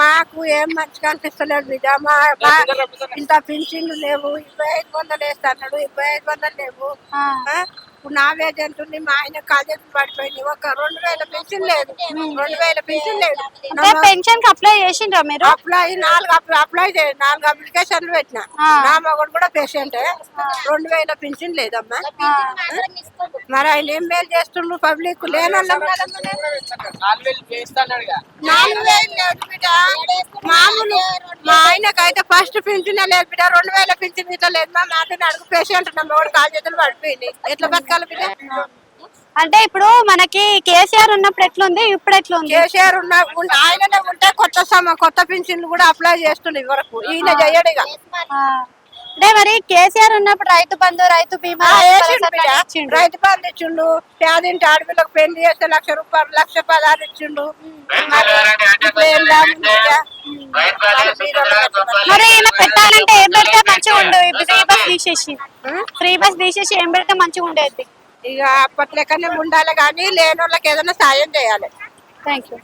మాకు ఏం మంచిగా అనిపిస్తలేదు బిడ్డ. ఇంత పింఛన్లు లేవు. 2500 వేస్తాడు, 2500 లేవు. ఇప్పుడు నా వేజ్ ఉంటుంది, మా ఆయన కాలేజ్ పడిపోయింది. ఒక 2000 పెన్షన్ లేదు, 2000 పెన్షన్ లేదు. పెన్షన్ కి అప్లై చేసిండ్రా మీరు? అప్లై 4 అప్లికేషన్లు పెట్టిన. నా మగడు కూడా పేషెంటే. 2000 పెన్షన్ లేదమ్మా. మరి ఆయన ఏం మేలు చేస్తుండ్రు పబ్లిక్? లేనోళ్ళం కదమ్మా. 4000 లేదు బిడ్డ. మామూలు మా ఆయనకైతే ఫస్ట్ పింఛన్ లేదు బిడ్డ. 2000 పింఛన్ ఇట్లా లేదు. మా మాట అడుగు పేషెంట్ నా మగడు కాలు చేతులు పడిపోయింది. ఎట్లా బతకాలి బిడ్డ? అంటే ఇప్పుడు మనకి కేసీఆర్ ఉన్నప్పుడు ఎట్లుంది, ఇప్పుడు ఎట్లుంది? కేసీఆర్ ఆయననే ఉంటే కొత్త పింఛన్లు కూడా అప్లై చేస్తుండే వరకు. ఈయన చేయడుగా. అంటే మరి కేసీఆర్ ఉన్నప్పుడు రైతు బంధు, రైతు బీమా, రైతు బంధు ఇచ్చిండు. పేదింటి ఆడపిల్లకు పెళ్లి చేస్తే 1,00,000 రూపాయలు, 1,16,000 ఇచ్చిండు. మరి ఈయన పెట్టాలంటే ఏం పెడితే మంచిగా ఉండు? ఫ్రీ బస్ తీసేసి ఏం పెడితే మంచిగా ఉండేది? ఇక అప్పట్లెక్కనే ఉండాలి కానీ లేని వాళ్ళకి ఏదైనా సాయం చేయాలి. Thank you.